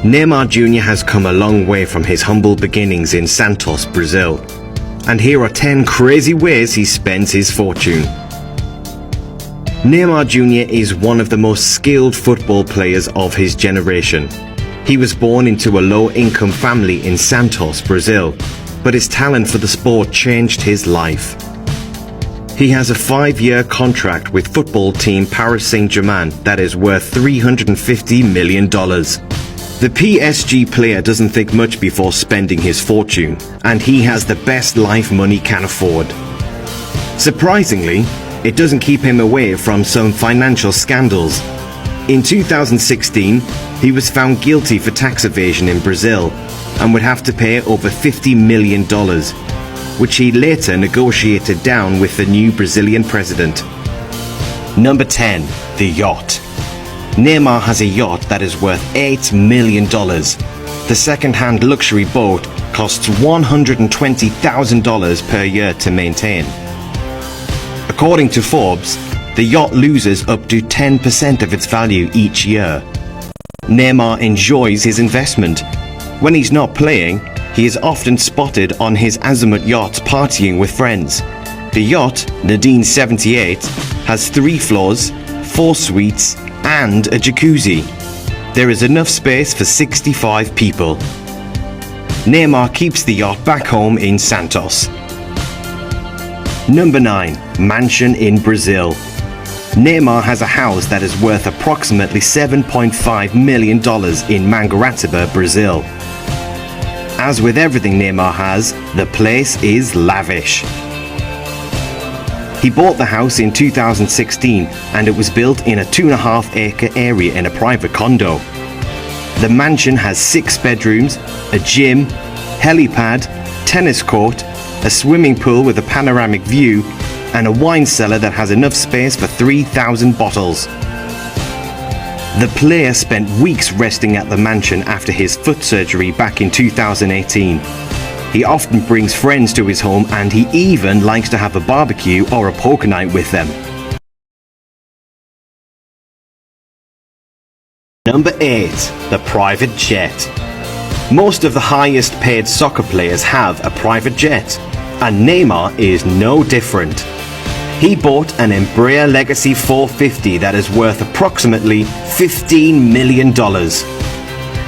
Neymar Jr. has come a long way from his humble beginnings in Santos, Brazil. And here are 10 crazy ways he spends his fortune. Neymar Jr. is one of the most skilled football players of his generation. He was born into a low-income family in Santos, Brazil, but his talent for the sport changed his life. He has a 5-year contract with football team Paris Saint-Germain that is worth $350 million. The PSG player doesn't think much before spending his fortune, and he has the best life money can afford. Surprisingly, it doesn't keep him away from some financial scandals. In 2016, he was found guilty for tax evasion in Brazil and would have to pay over $50 million, which he later negotiated down with the new Brazilian president. Number 10. The yacht. Neymar has a yacht that is worth $8 million. The second-hand luxury boat costs $120,000 per year to maintain. According to Forbes, the yacht loses up to 10% of its value each year. Neymar enjoys his investment. When he's not playing, he is often spotted on his Azimut yacht partying with friends. The yacht, Nadine 78, has 3 floors, 4 suites, and a jacuzzi. There is enough space for 65 people. Neymar keeps the yacht back home in Santos. Number 9. Mansion in Brazil. Neymar has a house that is worth approximately $7.5 million in Mangaratiba, Brazil. As with everything Neymar has, the place is lavish. He bought the house in 2016 and it was built in a 2.5-acre area in a private condo. The mansion has 6 bedrooms, a gym, helipad, tennis court, a swimming pool with a panoramic view, and a wine cellar that has enough space for 3,000 bottles. The player spent weeks resting at the mansion after his foot surgery back in 2018. He often brings friends to his home and he even likes to have a barbecue or a poker night with them. Number 8. The private jet. Most of the highest paid soccer players have a private jet, and Neymar is no different. He bought an Embraer Legacy 450 that is worth approximately $15 million.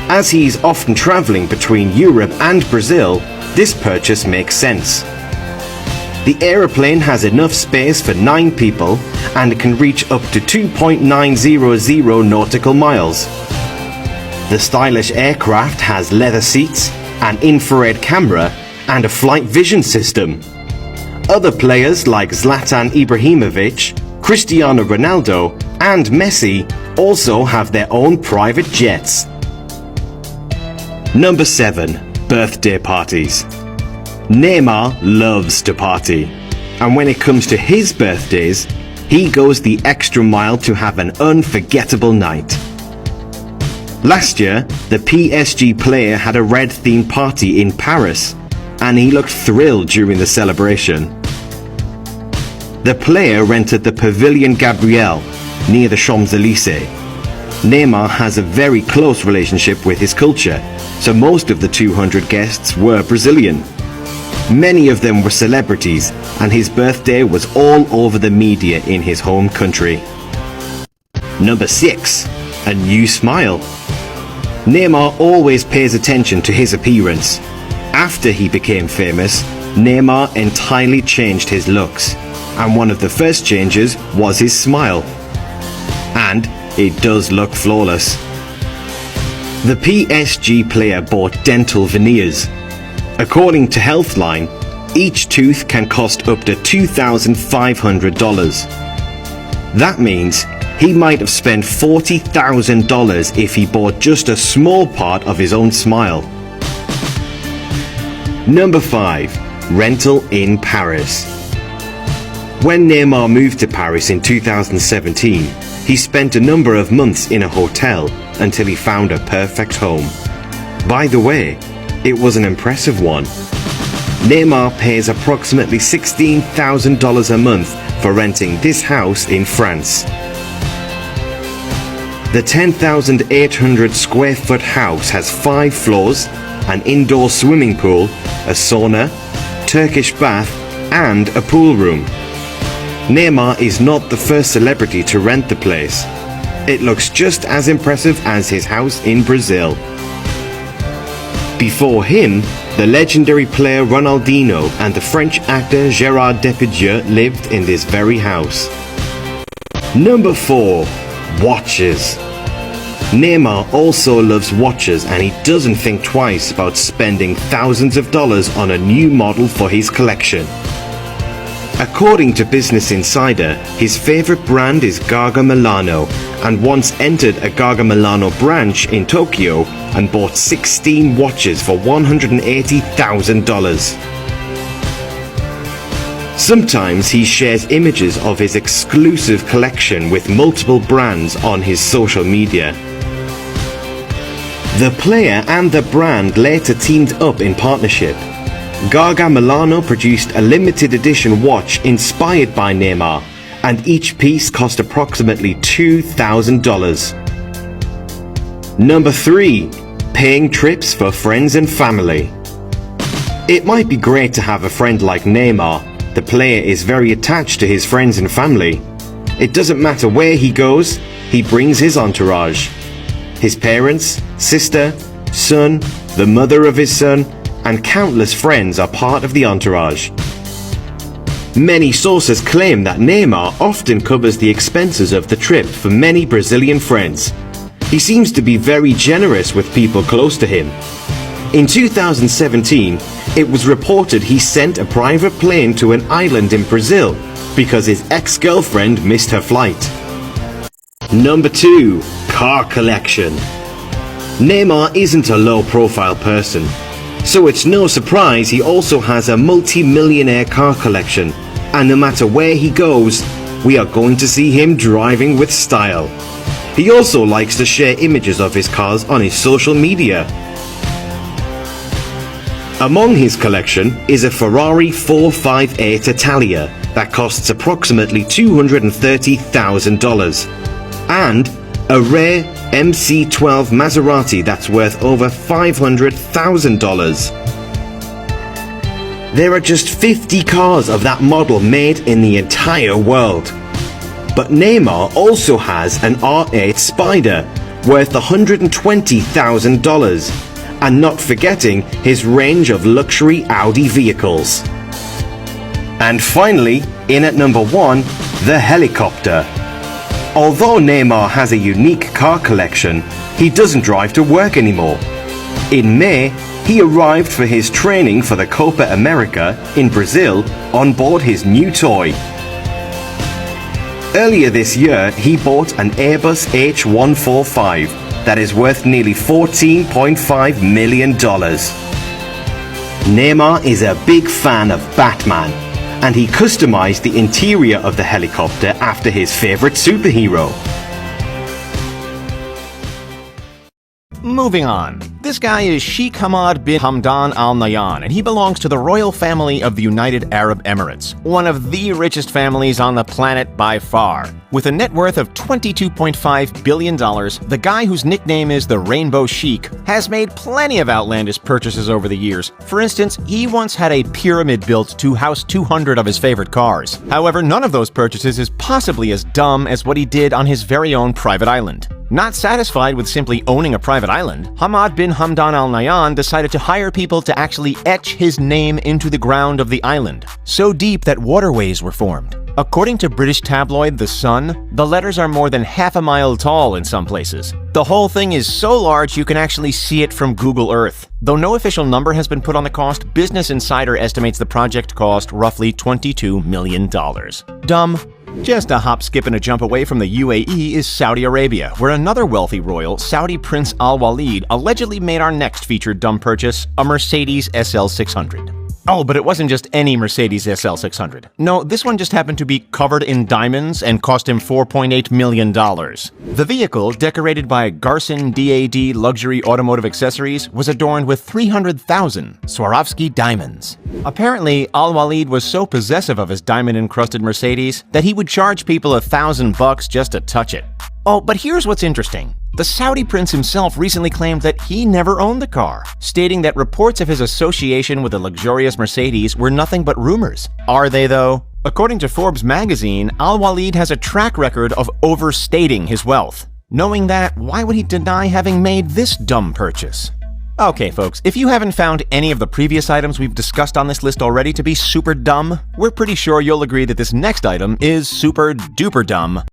As he is often traveling between Europe and Brazil, this purchase makes sense. The aeroplane has enough space for 9 people and it can reach up to 2.900 nautical miles. The stylish aircraft has leather seats, an infrared camera, and a flight vision system. Other players like Zlatan Ibrahimovic, Cristiano Ronaldo, and Messi also have their own private jets. Number 7. Birthday parties. Neymar loves to party, and when it comes to his birthdays, he goes the extra mile to have an unforgettable night. Last year, the PSG player had a red-themed party in Paris, and he looked thrilled during the celebration. The player rented the Pavilion Gabriel near the Champs-Élysées. Neymar has a very close relationship with his culture, so most of the 200 guests were Brazilian. Many of them were celebrities, and his birthday was all over the media in his home country. Number 6. A new smile. Neymar always pays attention to his appearance. After he became famous, Neymar entirely changed his looks, and one of the first changes was his smile. And it does look flawless. The PSG player bought dental veneers. According to Healthline, each tooth can cost up to $2,500. That means he might have spent $40,000 if he bought just a small part of his own smile. Number 5. Rental in Paris. When Neymar moved to Paris in 2017, he spent a number of months in a hotel until he found a perfect home. By the way, it was an impressive one. Neymar pays approximately $16,000 a month for renting this house in France. The 10,800 square foot house has 5 floors, an indoor swimming pool, a sauna, Turkish bath, and a pool room. Neymar is not the first celebrity to rent the place. It looks just as impressive as his house in Brazil. Before him, the legendary player Ronaldinho and the French actor Gérard Depardieu lived in this very house. Number 4. Watches. Neymar also loves watches, and he doesn't think twice about spending thousands of dollars on a new model for his collection. According to Business Insider, his favorite brand is Garga Milano, and once entered a Garga Milano branch in Tokyo and bought 16 watches for $180,000. Sometimes he shares images of his exclusive collection with multiple brands on his social media. The player and the brand later teamed up in partnership. Garga Milano produced a limited edition watch inspired by Neymar, and each piece cost approximately $2,000. Number 3. Paying trips for friends and family. It might be great to have a friend like Neymar. The player is very attached to his friends and family. It doesn't matter where he goes, he brings his entourage. His parents, sister, son, the mother of his son, and countless friends are part of the entourage. Many sources claim that Neymar often covers the expenses of the trip for many Brazilian friends. He seems to be very generous with people close to him. In 2017, it was reported he sent a private plane to an island in Brazil because his ex-girlfriend missed her flight. Number 2. Car collection. Neymar isn't a low-profile person, so it's no surprise he also has a multi-millionaire car collection, and no matter where he goes, we are going to see him driving with style. He also likes to share images of his cars on his social media. Among his collection is a Ferrari 458 Italia that costs approximately $230,000, and a rare MC12 Maserati that's worth over $500,000. There are just 50 cars of that model made in the entire world. But Neymar also has an R8 Spider worth $120,000, and not forgetting his range of luxury Audi vehicles. And finally, in at number 1, the helicopter. Although Neymar has a unique car collection, he doesn't drive to work anymore. In May, he arrived for his training for the Copa America in Brazil on board his new toy. Earlier this year, he bought an Airbus H145 that is worth nearly $14.5 million. Neymar is a big fan of Batman, and he customized the interior of the helicopter after his favorite superhero. Moving on. This guy is Sheikh Hamad bin Hamdan Al Nahyan, and he belongs to the royal family of the United Arab Emirates, one of the richest families on the planet by far. With a net worth of $22.5 billion, the guy whose nickname is the Rainbow Sheik has made plenty of outlandish purchases over the years. For instance, he once had a pyramid built to house 200 of his favorite cars. However, none of those purchases is possibly as dumb as what he did on his very own private island. Not satisfied with simply owning a private island, Hamad bin Hamdan Al Nahyan decided to hire people to actually etch his name into the ground of the island, so deep that waterways were formed. According to British tabloid The Sun, the letters are more than half a mile tall in some places. The whole thing is so large you can actually see it from Google Earth. Though no official number has been put on the cost, Business Insider estimates the project cost roughly $22 million. Dumb? Just a hop, skip, and a jump away from the UAE is Saudi Arabia, where another wealthy royal, Saudi Prince Al Walid, allegedly made our next featured dumb purchase, a Mercedes SL600. Oh, but it wasn't just any Mercedes SL600. No, this one just happened to be covered in diamonds and cost him $4.8 million. The vehicle, decorated by Garson DAD Luxury Automotive Accessories, was adorned with 300,000 Swarovski diamonds. Apparently, Al Walid was so possessive of his diamond-encrusted Mercedes that he would charge people $1,000 just to touch it. Oh, but here's what's interesting. The Saudi prince himself recently claimed that he never owned the car, stating that reports of his association with the luxurious Mercedes were nothing but rumors. Are they, though? According to Forbes magazine, Al-Walid has a track record of overstating his wealth. Knowing that, why would he deny having made this dumb purchase? Okay, folks, if you haven't found any of the previous items we've discussed on this list already to be super dumb, we're pretty sure you'll agree that this next item is super duper dumb